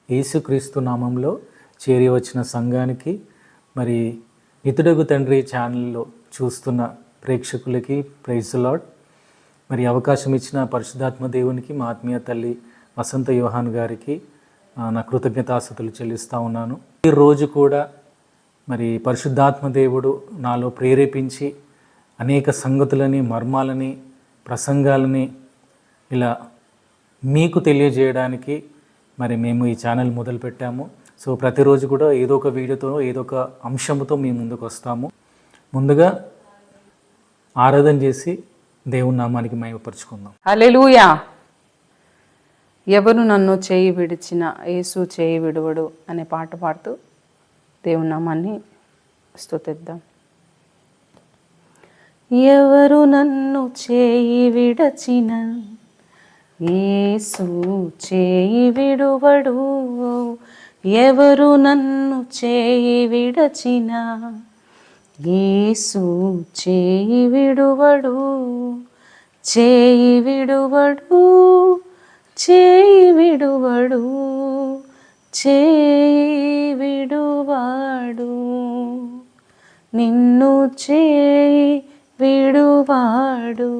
యేసుక్రీస్తు నామంలో చేరి వచ్చిన సంఘానికి, మరి ఇతడుగు తండ్రి ఛానల్లో చూస్తున్న ప్రేక్షకులకి ప్రైజ్ ది లార్డ్. మరి అవకాశం ఇచ్చిన పరిశుద్ధాత్మ దేవునికి, మా ఆత్మీయ తల్లి వసంత యోహాన్ గారికి నా కృతజ్ఞతాస్తుతులు చెల్లిస్తూ ఉన్నాను. ఈరోజు కూడా మరి పరిశుద్ధాత్మ దేవుడు నాలో ప్రేరేపించి అనేక సంగతులని, మర్మాలని, ప్రసంగాలని ఇలా మీకు తెలియజేయడానికి మరి మేము ఈ ఛానల్ మొదలుపెట్టాము. సో ప్రతిరోజు కూడా ఏదో ఒక వీడియోతో, ఏదో ఒక అంశంతో మేము ముందుకు వస్తాము. ముందుగా ఆరాధన చేసి దేవుని నామానికి మహిమపరుచుకుందాం. హల్లెలూయా. ఎవరు నన్ను చేయి విడిచిన యేసు చేయి విడువడు అనే పాట పాడుతూ దేవుని నామాన్ని స్తుతిద్దాం. ఎవరు నన్ను చేయి విడచిన యేసు చేయి విడువడు, ఎవరు నన్ను చేయి విడచిన యేసు చేయి విడువడు, చేయి విడువడు, చేయి విడువడు, చేయి విడువాడు, నిన్ను చేయి విడువాడు.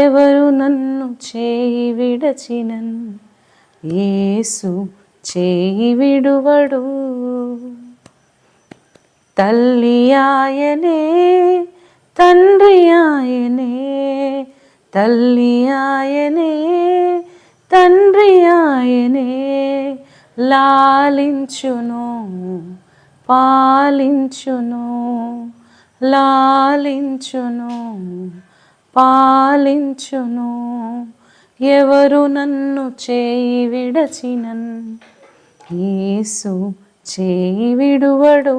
ఎవరు నన్ను చేయి విడచినన్ యేసు చేయి విడువడు. తల్లి ఆయనే, తండ్రి ఆయనే, తల్లి ఆయనే, తండ్రి ఆయనే, లాలించును పాలించును, లాలించును పాలించును. ఎవరు నన్ను చేయి విడచినన్ యేసు చేయి విడువడు,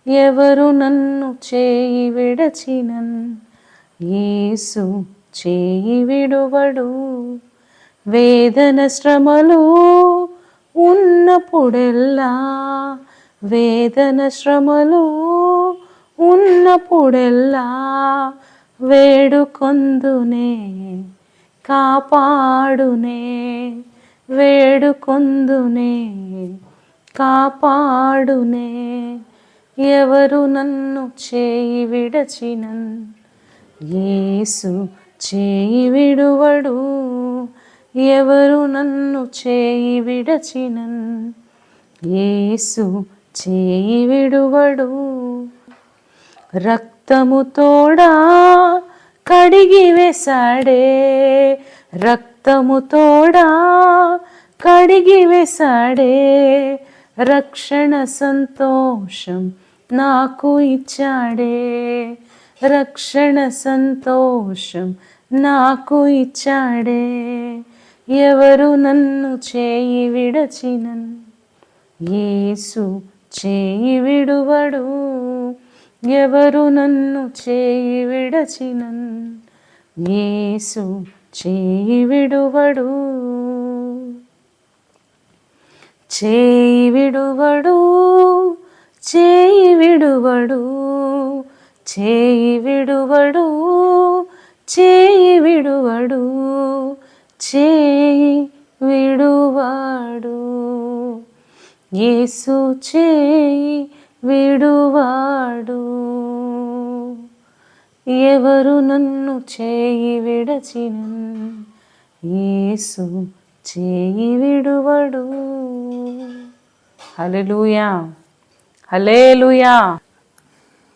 ఎవరు నన్ను చేయి విడచినన్ యేసు చేయి విడువడు. వేదన శ్రమలు ఉన్నప్పుడెల్లా, వేదన శ్రమలు ఉన్నప్పుడెల్లా వేడుకొందునే కాపాడునే, వేడుకొందునే కాపాడునే. ఎవరు నన్ను చేయి విడచినన్ యేసు చేయి విడువడు, ఎవరు నన్ను చేయి విడచినన్ యేసు చేయి విడువడు. రక్తము తోడా కడిగి వేశాడే, రక్తము తోడా కడిగి వేశాడే, రక్షణ సంతోషం నాకు ఇచ్చాడే, రక్షణ సంతోషం నాకు ఇచ్చాడే. ఎవరు నన్ను చేయి విడచినన్ యేసు చేయి విడువడు, ఎవరు నన్ను చేయి విడచినన్ యేసు చేయి విడువడు. చేయి విడువడు, చేయి విడువడు, చేయి విడువడు, చేయి విడువడు, చేయి విడువాడు. యేసు చేయి విడువాడు. ఎవరు నన్ను చేయి విడచినన్ యేసు చేయి విడువడు. Hallelujah, hallelujah.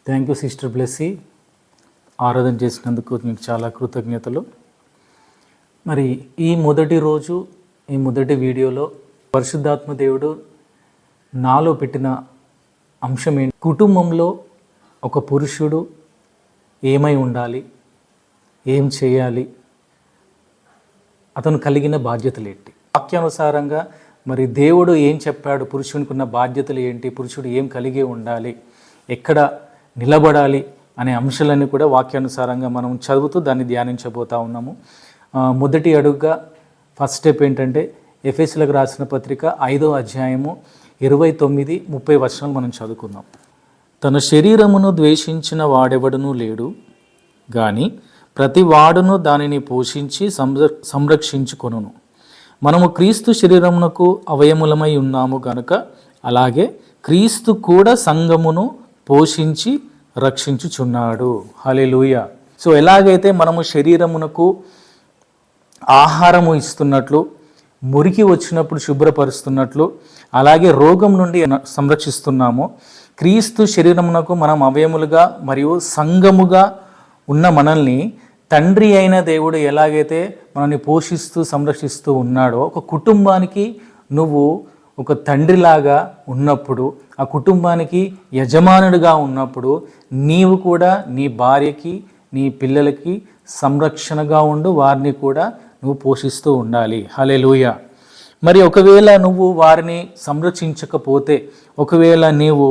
Thank you sister Blessy. ఆరాధన చేసినందుకు మీకు చాలా కృతజ్ఞతలు. మరి ఈ మొదటి రోజు, ఈ మొదటి వీడియోలో పరిశుద్ధాత్మ దేవుడు నాలో పెట్టిన అంశం ఏంటి? కుటుంబంలో ఒక పురుషుడు ఏమై ఉండాలి, ఏం చేయాలి, అతను కలిగిన బాధ్యతలు ఏంటి? వాక్యానుసారంగా మరి దేవుడు ఏం చెప్పాడు, పురుషునికి ఉన్న బాధ్యతలు ఏంటి, పురుషుడు ఏం కలిగి ఉండాలి, ఎక్కడ నిలబడాలి అనే అంశాలన్నీ కూడా వాక్యానుసారంగా మనం చదువుతూ దాన్ని ధ్యానించబోతా ఉన్నాము. మొదటి అడుగుగా ఫస్ట్ స్టెప్ ఏంటంటే ఎఫెసీయులకు రాసిన పత్రిక 5వ అధ్యాయము 29-30 వచనాలు మనం చదువుకుందాం. తన శరీరమును ద్వేషించిన వాడెవడనూ లేడు, గాని ప్రతి వాడును దానిని పోషించి సంరక్షించుకొనును. మనము క్రీస్తు శరీరమునకు అవయములమై ఉన్నాము గనుక అలాగే క్రీస్తు కూడా సంఘమును పోషించి రక్షించుచున్నాడు. హల్లెలూయా. సో ఎలాగైతే మనము శరీరమునకు ఆహారము ఇస్తున్నట్లు, మురికి వచ్చినప్పుడు శుభ్రపరుస్తున్నట్లు, అలాగే రోగం నుండి సంరక్షిస్తున్నామో, క్రీస్తు శరీరమునకు మనం అవయములుగా మరియు సంఘముగా ఉన్న మనల్ని తండ్రి అయిన దేవుడు ఎలాగైతే మనల్ని పోషిస్తూ సంరక్షిస్తూ ఉన్నాడో, ఒక కుటుంబానికి నువ్వు ఒక తండ్రిలాగా ఉన్నప్పుడు, ఆ కుటుంబానికి యజమానుడిగా ఉన్నప్పుడు, నీవు కూడా నీ భార్యకి నీ పిల్లలకి సంరక్షణగా ఉండు, వారిని కూడా నువ్వు పోషిస్తూ ఉండాలి. హల్లెలూయా. మరి ఒకవేళ నువ్వు వారిని సంరక్షించకపోతే, ఒకవేళ నీవు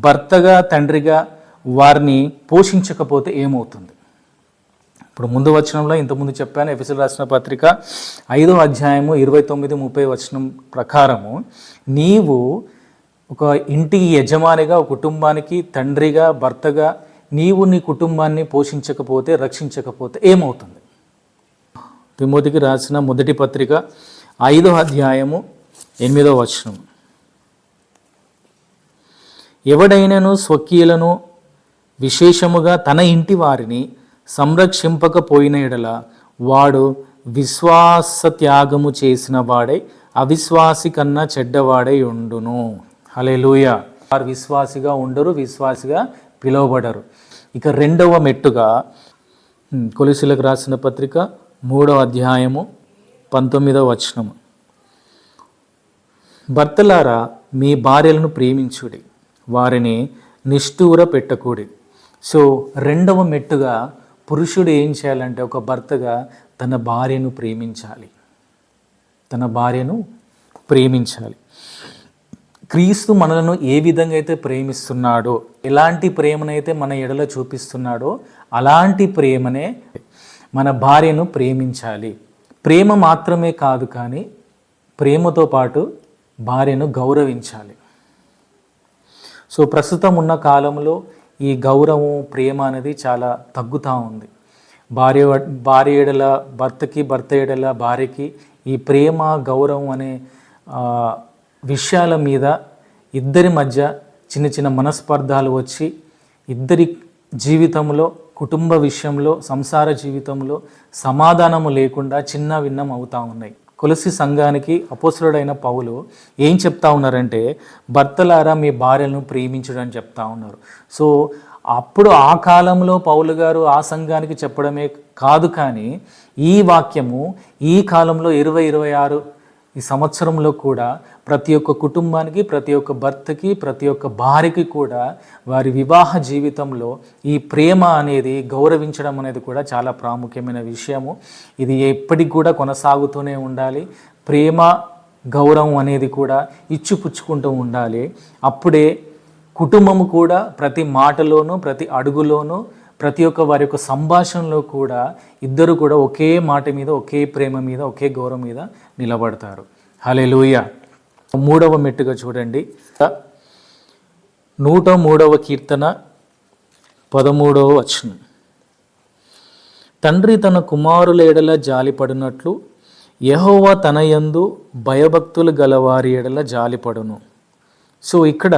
భర్తగా తండ్రిగా వారిని పోషించకపోతే ఏమవుతుంది? ఇప్పుడు ముందు వచనంలో ఇంతకుముందు చెప్పాను, ఎఫెసీయులకు రాసిన పత్రిక 5వ అధ్యాయము 29-30 వచనం ప్రకారము, నీవు ఒక ఇంటికి యజమానిగా, ఒక కుటుంబానికి తండ్రిగా, భర్తగా నీవు నీ కుటుంబాన్ని పోషించకపోతే, రక్షించకపోతే ఏమవుతుంది? తిమోతికి రాసిన మొదటి పత్రిక 5వ అధ్యాయము 8వ వచనం, ఎవడైనను స్వకీయులను విశేషముగా తన ఇంటి వారిని సంరక్షింపకపోయిన ఎడల వాడు విశ్వాస త్యాగము చేసిన వాడై అవిశ్వాసి కన్నా చెడ్డవాడై ఉండును. హల్లెలూయా. వారు విశ్వాసిగా ఉండరు, విశ్వాసిగా పిలువబడరు. ఇక రెండవ మెట్టుగా కొలొస్సీయులకు రాసిన పత్రిక 3వ అధ్యాయము 19వ వచనము, భర్తలారా మీ భార్యలను ప్రేమించుడి, వారిని నిష్ఠూర పెట్టకూడి. సో రెండవ మెట్టుగా పురుషుడు ఏం చేయాలంటే, ఒక భర్తగా తన భార్యను ప్రేమించాలి, తన భార్యను ప్రేమించాలి. క్రీస్తు మనలను ఏ విధంగా అయితే ప్రేమిస్తున్నాడో, ఎలాంటి ప్రేమనైతే మన ఎడల చూపిస్తున్నాడో అలాంటి ప్రేమనే మన భార్యను ప్రేమించాలి. ప్రేమ మాత్రమే కాదు, కానీ ప్రేమతో పాటు భార్యను గౌరవించాలి. సో ప్రస్తుతం ఉన్న కాలంలో ఈ గౌరవం, ప్రేమ అనేది చాలా తగ్గుతూ ఉంది. భార్య ఎడల భర్తకి, భర్త ఎడల భార్యకి ఈ ప్రేమ, గౌరవం అనే విషయాల మీద ఇద్దరి మధ్య చిన్న చిన్న మనస్పర్ధాలు వచ్చి ఇద్దరి జీవితంలో, కుటుంబ విషయంలో, సంసార జీవితంలో సమాధానము లేకుండా చిన్న భిన్నం అవుతూ ఉన్నాయి. కొలొస్సీ సంఘానికి అపోస్తలుడైన పౌలు ఏం చెప్తా ఉన్నారంటే, భర్తలారా మీ భార్యలను ప్రేమించడం అని చెప్తా ఉన్నారు. సో అప్పుడు ఆ కాలంలో పౌలు గారు ఆ సంఘానికి చెప్పడమే కాదు, కానీ ఈ వాక్యము ఈ కాలంలో 2026 ఈ సంవత్సరంలో కూడా ప్రతి ఒక్క కుటుంబానికి, ప్రతి ఒక్క భర్తకి, ప్రతి ఒక్క భార్యకి కూడా వారి వివాహ జీవితంలో ఈ ప్రేమ అనేది, గౌరవించడం అనేది కూడా చాలా ప్రాముఖ్యమైన విషయము. ఇది ఎప్పటికి కూడా కొనసాగుతూనే ఉండాలి. ప్రేమ, గౌరవం అనేది కూడా ఇచ్చిపుచ్చుకుంటూ ఉండాలి. అప్పుడే కుటుంబము కూడా ప్రతి మాటలోనూ, ప్రతి అడుగులోనూ, ప్రతి ఒక్క వారి యొక్క సంభాషణలో కూడా ఇద్దరు కూడా ఒకే మాట మీద, ఒకే ప్రేమ మీద, ఒకే గౌరవం మీద నిలబడతారు. హల్లెలూయా. 3వ మెట్టుగా చూడండి, 103వ కీర్తన 13వ వచనం, తండ్రి తన కుమారుల ఎడల జాలిపడినట్లు యెహోవా తన యందు భయభక్తులు గలవారి ఎడల జాలిపడును. సో ఇక్కడ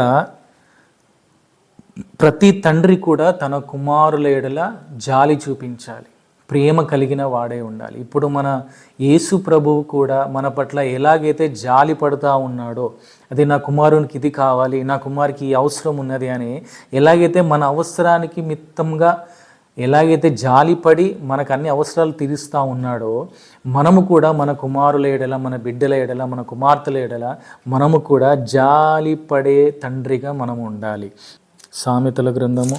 ప్రతి తండ్రి కూడా తన కుమారుల ఎడల జాలి చూపించాలి, ప్రేమ కలిగిన వాడే ఉండాలి. ఇప్పుడు మన యేసు ప్రభువు కూడా మన పట్ల ఎలాగైతే జాలి పడుతూ ఉన్నాడో, అది నా కుమారునికి ఇది కావాలి, నా కుమారుకి ఈ అవసరం ఉన్నది అని ఎలాగైతే మన అవసరానికి మిత్తంగా ఎలాగైతే జాలిపడి మనకు అన్ని అవసరాలు తీరుస్తూ ఉన్నాడో, మనము కూడా మన కుమారుల ఎడల, మన బిడ్డల ఎడల, మన కుమార్తెల ఎడల మనము కూడా జాలిపడే తండ్రిగా మనము ఉండాలి. సామెతల గ్రంథము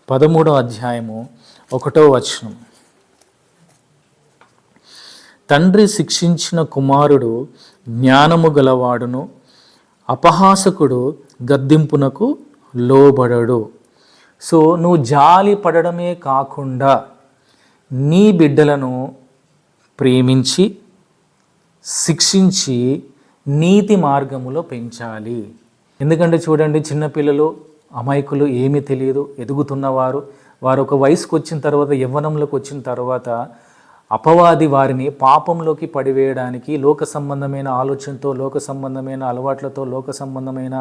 13వ అధ్యాయము 1వ వచనం, తండ్రి శిక్షించిన కుమారుడు జ్ఞానము గలవాడును, అపహాసకుడు గద్దింపునకు లోబడడు. సో నువ్వు జాలి పడడమే కాకుండా నీ బిడ్డలను ప్రేమించి, శిక్షించి, నీతి మార్గములో పెంచాలి. ఎందుకంటే చూడండి, చిన్నపిల్లలు, అమాయకులు, ఏమీ తెలియదు, ఎదుగుతున్నవారు, వారు ఒక వయసుకు వచ్చిన తర్వాత, యవ్వనంలోకి వచ్చిన తర్వాత అపవాది వారిని పాపంలోకి పడివేయడానికి లోక సంబంధమైన ఆలోచనతో, లోక సంబంధమైన అలవాట్లతో, లోక సంబంధమైన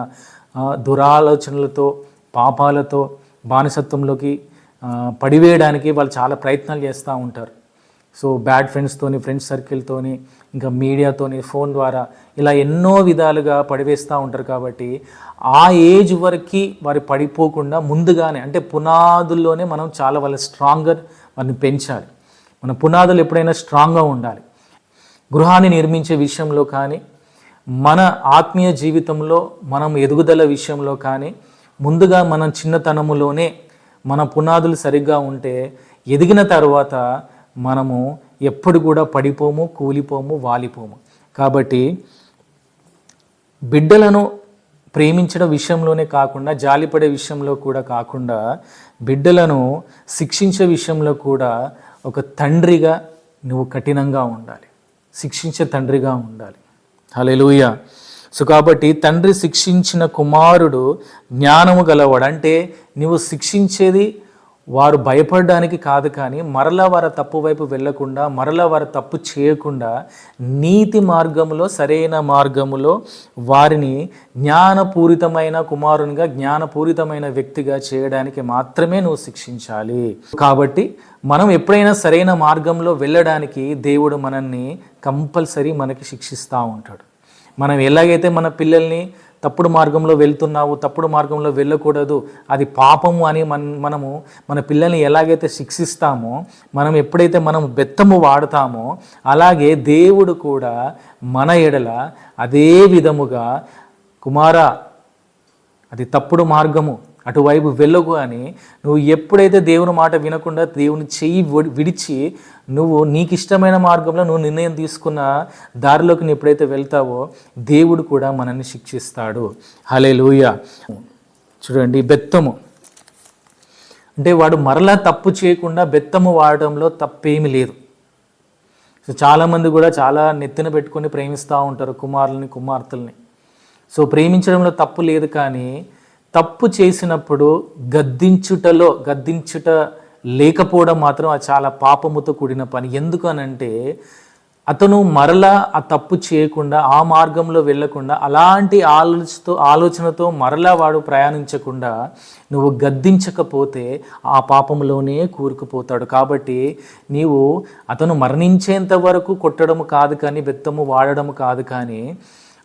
దురాలోచనలతో, పాపాలతో, బానిసత్వంలోకి పడివేయడానికి వాళ్ళు చాలా ప్రయత్నాలు చేస్తూ ఉంటారు. సో బ్యాడ్ ఫ్రెండ్స్తోని, ఫ్రెండ్స్ సర్కిల్తోని, ఇంకా మీడియాతోని, ఫోన్ ద్వారా ఇలా ఎన్నో విధాలుగా పడివేస్తూ ఉంటారు. కాబట్టి ఆ ఏజ్ వరకు వారు పడిపోకుండా ముందుగానే, అంటే పునాదుల్లోనే మనం చాలా వాళ్ళ స్ట్రాంగర్ వారిని పెంచాలి. మన పునాదులు ఎప్పుడైనా స్ట్రాంగ్గా ఉండాలి. గృహాన్ని నిర్మించే విషయంలో కానీ, మన ఆత్మీయ జీవితంలో మనం ఎదుగుదల విషయంలో కానీ ముందుగా మనం చిన్నతనములోనే మన పునాదులు సరిగ్గా ఉంటే ఎదిగిన తర్వాత మనము ఎప్పుడు కూడా పడిపోము, కూలిపోము, వాలిపోము. కాబట్టి బిడ్డలను ప్రేమించడం విషయంలోనే కాకుండా, జాలిపడే విషయంలో కూడా కాకుండా, బిడ్డలను శిక్షించే విషయంలో కూడా ఒక తండ్రిగా నువ్వు కఠినంగా ఉండాలి, శిక్షించే తండ్రిగా ఉండాలి. హల్లెలూయా. సో కాబట్టి తండ్రి శిక్షించిన కుమారుడు జ్ఞానము గలవాడు. అంటే నువ్వు శిక్షించేది వారు భయపడడానికి కాదు, కానీ మరలా వారి తప్పు వైపు వెళ్ళకుండా, మరలా వారి తప్పు చేయకుండా నీతి మార్గములో, సరైన మార్గములో వారిని జ్ఞానపూరితమైన కుమారునిగా, జ్ఞానపూరితమైన వ్యక్తిగా చేయడానికి మాత్రమే నువ్వు శిక్షించాలి. కాబట్టి మనం ఎప్పుడైనా సరైన మార్గంలో వెళ్ళడానికి దేవుడు మనల్ని కంపల్సరీ మనకి శిక్షిస్తూ ఉంటాడు. మనం ఎలాగైతే మన పిల్లల్ని తప్పుడు మార్గంలో వెళ్తున్నావు, తప్పుడు మార్గంలో వెళ్ళకూడదు, అది పాపము అని మనము మన పిల్లల్ని ఎలాగైతే శిక్షిస్తామో, మనం ఎప్పుడైతే మనం బెత్తము వాడతామో, అలాగే దేవుడు కూడా మన ఎడల అదే విధముగా కుమారా అది తప్పుడు మార్గము, అటువైపు వెళ్ళకు అని నువ్వు ఎప్పుడైతే దేవుని మాట వినకుండా దేవుని చెయ్యి విడిచి నువ్వు నీకు ఇష్టమైన మార్గంలో నువ్వు నిర్ణయం తీసుకున్న దారిలోకి నువ్వు ఎప్పుడైతే వెళ్తావో దేవుడు కూడా మనల్ని శిక్షిస్తాడు. హల్లెలూయా. చూడండి, బెత్తము అంటే వాడు మరలా తప్పు చేయకుండా బెత్తము వాడడంలో తప్పేమీ లేదు. సో చాలామంది కూడా చాలా నెత్తిన పెట్టుకొని ప్రేమిస్తూ ఉంటారు కుమారుల్ని, కుమార్తెల్ని. సో ప్రేమించడంలో తప్పు లేదు, కానీ తప్పు చేసినప్పుడు గద్దించుట లేకపోవడం మాత్రం అది చాలా పాపముతో కూడిన పని. ఎందుకు అనంటే అతను మరలా ఆ తప్పు చేయకుండా, ఆ మార్గంలో వెళ్ళకుండా, అలాంటి ఆలోచనతో మరలా వాడు ప్రయాణించకుండా నువ్వు గద్దించకపోతే ఆ పాపంలోనే కూరుకుపోతాడు. కాబట్టి నీవు అతను మరణించేంత వరకు కొట్టడము కాదు, కానీ బెత్తము వాడడము కాదు, కానీ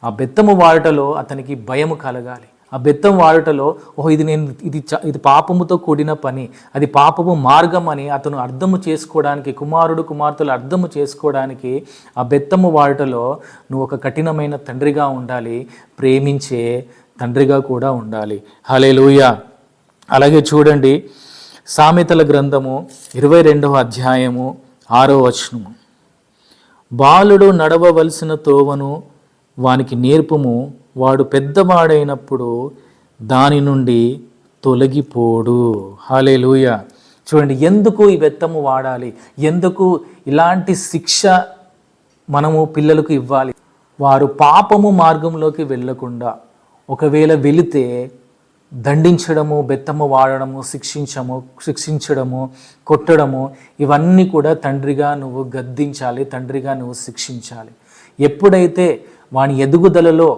ఆ బెత్తము వాడటలో అతనికి భయము కలగాలి. ఆ బెత్తం వాడుటలో ఇది పాపముతో కూడిన పని, అది పాపము మార్గం అని అతను అర్థము చేసుకోవడానికి, కుమారుడు కుమార్తెలు అర్థము చేసుకోవడానికి ఆ బెత్తము వాడుటలో నువ్వు ఒక కఠినమైన తండ్రిగా ఉండాలి, ప్రేమించే తండ్రిగా కూడా ఉండాలి. హల్లెలూయా. అలాగే చూడండి, సామెతల గ్రంథము 22వ అధ్యాయము 6వ వచనము. బాలుడు నడవవలసిన తోవను వానికి నేర్పుము, వాడు పెద్దవాడైనప్పుడు దాని నుండి తొలగిపోడు. హల్లెలూయా. చూడండి, ఎందుకు ఈ బెత్తము వాడాలి, ఎందుకు ఇలాంటి శిక్ష మనము పిల్లలకు ఇవ్వాలి? వారు పాపము మార్గంలోకి వెళ్ళకుండా, ఒకవేళ వెళితే దండించడము, బెత్తము వాడడము, శిక్షించడము, కొట్టడము, ఇవన్నీ కూడా తండ్రిగా నువ్వు గద్దించాలి, తండ్రిగా నువ్వు శిక్షించాలి. ఎప్పుడైతే వాని ఎదుగుదలలో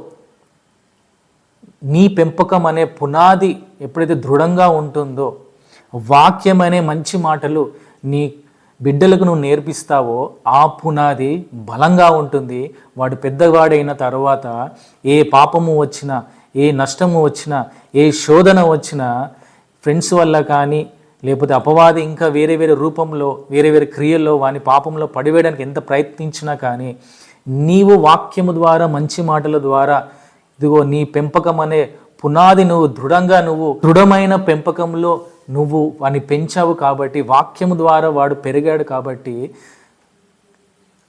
నీ పెంపకం అనే పునాది ఎప్పుడైతే దృఢంగా ఉంటుందో, వాక్యం అనే మంచి మాటలు నీ బిడ్డలకు నువ్వు నేర్పిస్తావో ఆ పునాది బలంగా ఉంటుంది. వాడు పెద్దవాడైన తర్వాత ఏ పాపము వచ్చినా, ఏ నష్టము వచ్చినా, ఏ శోధన వచ్చినా, ఫ్రెండ్స్ వల్ల కానీ, లేకపోతే అపవాది ఇంకా వేరే వేరే రూపంలో, వేరే వేరే క్రియల్లో వాని పాపంలో పడివేయడానికి ఎంత ప్రయత్నించినా కానీ, నీవు వాక్యము ద్వారా, మంచి మాటల ద్వారా, ఇదిగో నీ పెంపకం అనే పునాది నువ్వు దృఢమైన పెంపకంలో నువ్వు వాడిని పెంచావు కాబట్టి, వాక్యము ద్వారా వాడు పెరిగాడు కాబట్టి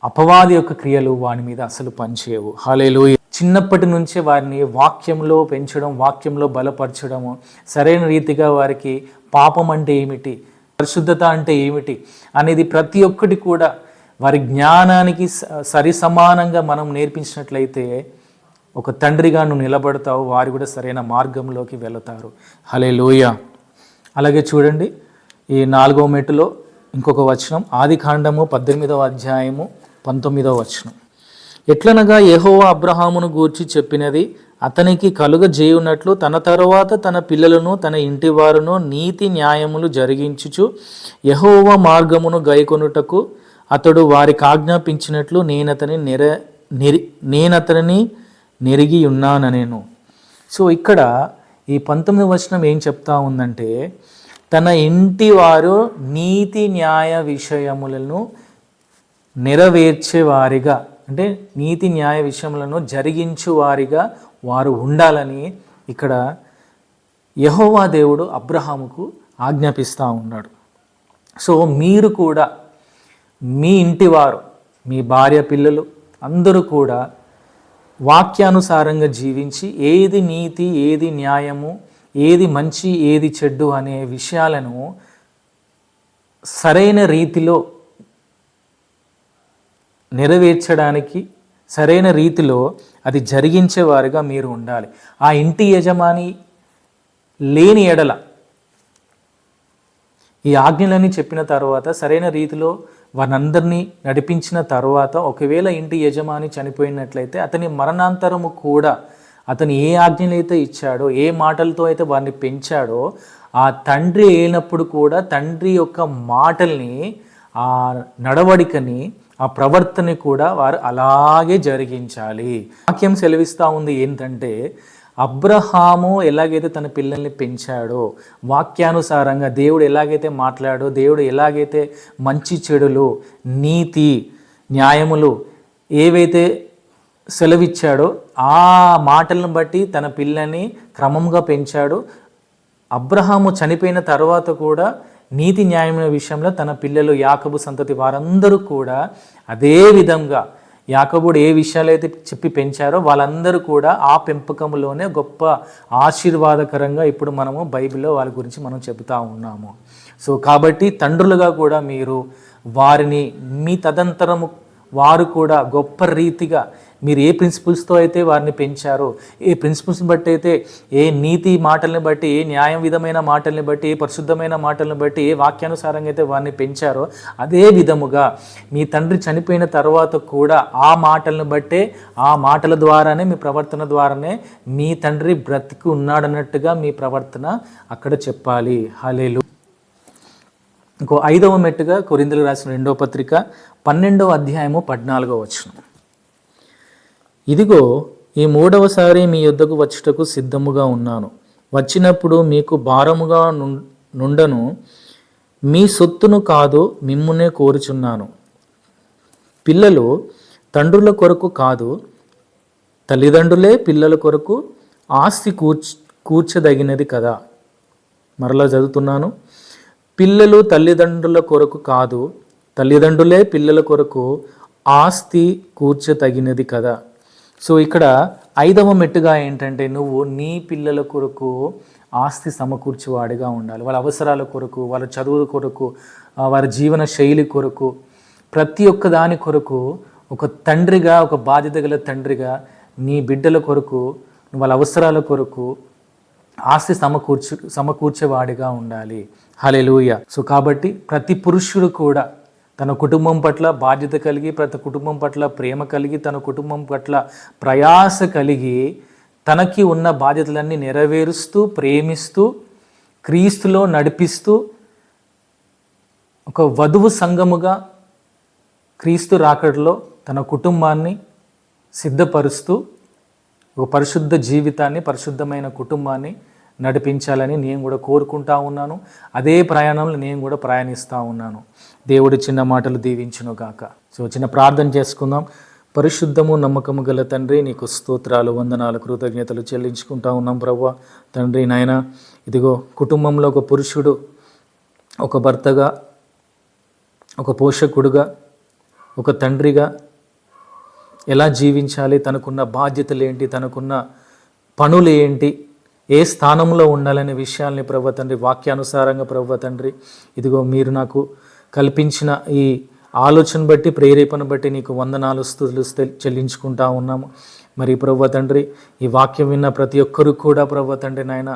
అపవాది యొక్క క్రియలు వాని మీద అసలు పనిచేయవు. హల్లెలూయా. చిన్నప్పటి నుంచే వారిని వాక్యంలో పెంచడం, వాక్యంలో బలపరచడము, సరైన రీతిగా వారికి పాపం అంటే ఏమిటి, పరిశుద్ధత అంటే ఏమిటి అనేది ప్రతి ఒక్కటి కూడా వారి జ్ఞానానికి సరి సమానంగా మనం నేర్పించినట్లయితే ఒక తండ్రిగా నువ్వు నిలబడతావు, వారు కూడా సరైన మార్గంలోకి వెళతారు. హల్లెలూయా. అలాగే చూడండి, ఈ 4వ మెట్టులో ఇంకొక వచనం, ఆదికాండము 18వ అధ్యాయము 19వ వచనం. ఎట్లనగా యెహోవా అబ్రహామును గూర్చి చెప్పినది అతనికి కలుగజేయునట్లు తన తరువాత తన పిల్లలను తన ఇంటివారును నీతి న్యాయములు జరిగించుచు యెహోవా మార్గమును గైకొనుటకు అతడు వారికి ఆజ్ఞాపించినట్లు నేనతనిని నెరిగి ఉన్నాననేను. సో ఇక్కడ ఈ 19వ వచనం ఏం చెప్తా ఉందంటే, తన ఇంటి వారు నీతి న్యాయ విషయములను నెరవేర్చేవారిగా, అంటే నీతి న్యాయ విషయములను జరిగించువారిగా వారు ఉండాలని ఇక్కడ యెహోవా దేవుడు అబ్రహాముకు ఆజ్ఞాపిస్తూ ఉన్నాడు. సో మీరు కూడా మీ ఇంటివారు, మీ భార్య పిల్లలు అందరూ కూడా వాక్యానుసారంగా జీవించి ఏది నీతి, ఏది న్యాయము, ఏది మంచి, ఏది చెడ్డు అనే విషయాలను సరైన రీతిలో నెరవేర్చడానికి, సరైన రీతిలో అది జరిగించేవారుగా మీరు ఉండాలి. ఆ ఇంటి యజమాని లేని ఎడల ఈ ఆజ్ఞలన్నీ చెప్పిన తర్వాత సరైన రీతిలో వారందరినీ నడిపించిన తర్వాత ఒకవేళ ఇంటి యజమాని చనిపోయినట్లయితే అతని మరణాంతరము కూడా అతను ఏ ఆజ్ఞలైతే ఇచ్చాడో, ఏ మాటలతో అయితే వారిని పెంచాడో, ఆ తండ్రి అయినప్పుడు కూడా తండ్రి యొక్క మాటల్ని, ఆ నడవడికని, ఆ ప్రవర్తన కూడా వారు అలాగే జరిగించాలి. వాక్యం సెలవిస్తూ ఉంది ఏంటంటే, అబ్రహాము ఎలాగైతే తన పిల్లల్ని పెంచాడో, వాక్యానుసారంగా దేవుడు ఎలాగైతే మాట్లాడో, దేవుడు ఎలాగైతే మంచి చెడులు, నీతి న్యాయములు ఏవైతే సెలవిచ్చాడో ఆ మాటలను బట్టి తన పిల్లల్ని క్రమంగా పెంచాడు. అబ్రహాము చనిపోయిన తర్వాత కూడా నీతి న్యాయమైన విషయంలో తన పిల్లలు యాకోబు సంతతి వారందరూ కూడా అదే విధంగా యాకోబుడు ఏ విషయాలైతే చెప్పి పెంచారో వాళ్ళందరూ కూడా ఆ పెంపకంలోనే గొప్ప ఆశీర్వాదకరంగా ఇప్పుడు మనము బైబిల్లో వాళ్ళ గురించి మనం చెబుతూ ఉన్నాము. సో కాబట్టి తండ్రులుగా కూడా మీరు వారిని మీ తదంతరము వారు కూడా గొప్ప రీతిగా మీరు ఏ ప్రిన్సిపల్స్తో అయితే వారిని పెంచారో, ఏ ప్రిన్సిపల్స్ని బట్టి అయితే, ఏ నీతి మాటల్ని బట్టి, ఏ న్యాయం విధమైన మాటల్ని బట్టి, ఏ పరిశుద్ధమైన మాటల్ని బట్టి, ఏ వాక్యానుసారంగా అయితే వారిని పెంచారో అదే విధముగా మీ తండ్రి చనిపోయిన తర్వాత కూడా ఆ మాటలను బట్టే, ఆ మాటల ద్వారానే, మీ ప్రవర్తన ద్వారానే మీ తండ్రి బ్రతికి ఉన్నాడన్నట్టుగా మీ ప్రవర్తన అక్కడ చెప్పాలి. హల్లెలూయా. ఇంకో 5వ మెట్టుగా కొరింథీయులకు రాసిన 2వ పత్రిక 12వ అధ్యాయము 14వ వచనం. ఇదిగో ఈ 3వసారి మీ యొద్దకు వచ్చుటకు సిద్ధముగా ఉన్నాను. వచ్చినప్పుడు మీకు భారముగా నుండను, మీ సొత్తును కాదు మిమ్మునే కోరుచున్నాను. పిల్లలు తండ్రుల కొరకు కాదు, తల్లిదండ్రులే పిల్లల కొరకు ఆస్తి కూర్చదగినది కదా. మరలా చదువుతున్నాను. పిల్లలు తల్లిదండ్రుల కొరకు కాదు, తల్లిదండ్రులే పిల్లల కొరకు ఆస్తి కూర్చదగినది కదా. సో ఇక్కడ 5వ మెట్టుగా ఏంటంటే, నువ్వు నీ పిల్లల కొరకు ఆస్తి సమకూర్చేవాడిగా ఉండాలి. వాళ్ళ అవసరాల కొరకు, వాళ్ళ చదువుల కొరకు, వారి జీవన శైలి కొరకు, ప్రతి ఒక్క దాని కొరకు ఒక తండ్రిగా, ఒక బాధ్యత గల తండ్రిగా నీ బిడ్డల కొరకు, వాళ్ళ అవసరాల కొరకు ఆస్తి సమకూర్చేవాడిగా ఉండాలి. హల్లెలూయా. సో కాబట్టి ప్రతి పురుషుడు కూడా తన కుటుంబం పట్ల బాధ్యత కలిగి, ప్రతి కుటుంబం పట్ల ప్రేమ కలిగి, తన కుటుంబం పట్ల ప్రయాస కలిగి, తనకి ఉన్న బాధ్యతలన్నీ నెరవేరుస్తూ, ప్రేమిస్తూ, క్రీస్తులో నడిపిస్తూ, ఒక వధువు సంఘముగా క్రీస్తు రాకడలో తన కుటుంబాన్ని సిద్ధపరుస్తూ ఒక పరిశుద్ధ జీవితాన్ని, పరిశుద్ధమైన కుటుంబాన్ని నడిపించాలని నేను కూడా కోరుకుంటా ఉన్నాను. అదే ప్రయాణంలో నేను కూడా ప్రయాణిస్తూ ఉన్నాను. దేవుడి చిన్న మాటలు దీవించును గాక. సో చిన్న ప్రార్థన చేసుకుందాం. పరిశుద్ధము నమ్మకము గల తండ్రి, నీకు స్తోత్రాలు, వందనాలు, కృతజ్ఞతలు చెల్లించుకుంటా ఉన్నాం ప్రభువా. తండ్రి నాయన, ఇదిగో కుటుంబంలో ఒక పురుషుడు ఒక భర్తగా, ఒక పోషకుడుగా, ఒక తండ్రిగా ఎలా జీవించాలి, తనకున్న బాధ్యతలు ఏంటి, తనకున్న పనులు ఏంటి, ఏ స్థానంలో ఉండాలనే విషయాల్ని ప్రభువా తండ్రి వాక్యానుసారంగా ప్రభువా తండ్రి ఇదిగో మీరు నాకు కల్పించిన ఈ ఆలోచన బట్టి ప్రేరేపణ బట్టి నీకు వందనాలు స్తుతులు చెల్లించుకుంటా ఉన్నాము. మరి ప్రభువా తండ్రి, ఈ వాక్యం విన్న ప్రతి ఒక్కరు కూడా ప్రభువా తండ్రి నాయన,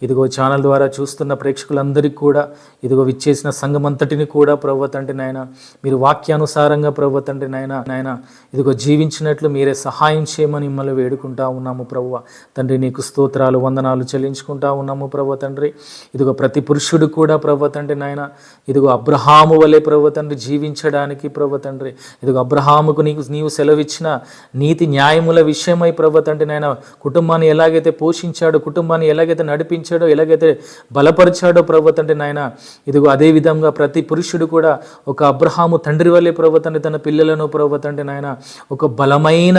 ఇదిగో ఛానల్ ద్వారా చూస్తున్న ప్రేక్షకులందరికీ కూడా, ఇదిగో విచ్చేసిన సంఘం అంతటిని కూడా ప్రభువా తండ్రి నాయన, మీరు వాక్యానుసారంగా ప్రభువా తండ్రి నాయన ఇదిగో జీవించినట్లు మీరే సహాయం చేయమని మిమ్మల్ని వేడుకుంటా ఉన్నాము ప్రభువా తండ్రి. నీకు స్తోత్రాలు వందనాలు చెల్లించుకుంటా ఉన్నాము ప్రభువా తండ్రి. ఇదిగో ప్రతి పురుషుడు కూడా ప్రభువా తండ్రి నాయన, ఇదిగో అబ్రహాము వలె ప్రభువా తండ్రి జీవించడానికి ప్రభువా తండ్రి, ఇదిగో అబ్రహాముకు నీవు సెలవిచ్చిన నీతి న్యాయముల విషయమై ప్రభువా తండ్రి నాయన, కుటుంబాన్ని ఎలాగైతే పోషించాడో, కుటుంబాన్ని ఎలాగైతే నడిపించాడో, ఎలాగైతే బలపరిచాడో ప్రభువా తండ్రి నాయన, ఇదిగో అదే విధంగా ప్రతి పురుషుడు కూడా ఒక అబ్రహాము తండ్రి వల్లే ప్రభువా తండ్రి తన పిల్లలను ప్రభువా తండ్రి నాయన ఒక బలమైన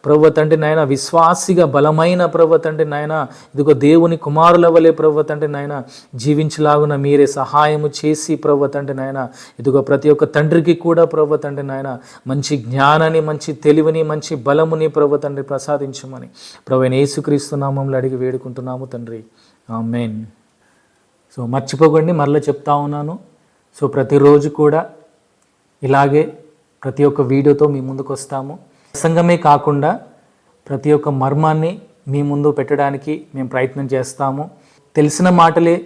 ప్రభువా తండ్రి నాయన, విశ్వాసిగా బలమైన ప్రభువా తండ్రి నాయన, ఇదిగో దేవుని కుమారుల వలె ప్రభువా తండ్రి నాయన జీవించలాగున మీరే సహాయము చేసి ప్రభువా తండ్రి నాయన, ఇదిగో ప్రతి ఒక్క తండ్రికి కూడా ప్రభువా తండ్రి నాయన మంచి జ్ఞానాన్ని, మంచి తెలివిని, మంచి బలముని ప్రభువా తండ్రి ప్రసాదించమని ప్రభువైన యేసుక్రీస్తు నామములో అడిగి వేడుకుంటున్నాము తండ్రి. ఆమేన్. సో మర్చిపోకండి, మరలా చెప్తా ఉన్నాను. సో ప్రతిరోజు కూడా ఇలాగే ప్రతి ఒక్క వీడియోతో మీ ముందుకు వస్తాము. ప్రసంగమే కాకుండా ప్రతి ఒక్క మర్మాన్ని మీ ముందు పెట్టడానికి మేము ప్రయత్నం చేస్తాము. తెలిసిన మాటలే,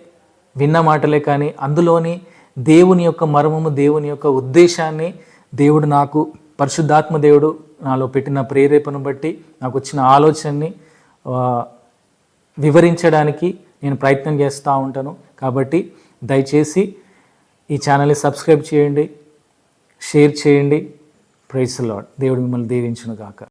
విన్న మాటలే, కానీ అందులోని దేవుని యొక్క మర్మము, దేవుని యొక్క ఉద్దేశాన్ని దేవుడు నాకు, పరిశుద్ధాత్మ దేవుడు నాలో పెట్టిన ప్రేరేపణ బట్టి నాకు వచ్చిన ఆలోచనని వివరించడానికి నేను ప్రయత్నం చేస్తూ ఉంటాను. కాబట్టి దయచేసి ఈ ఛానల్ని సబ్స్క్రైబ్ చేయండి, షేర్ చేయండి. Praise the Lord. దేవుడు మిమ్మల్ని దీవించును గాక.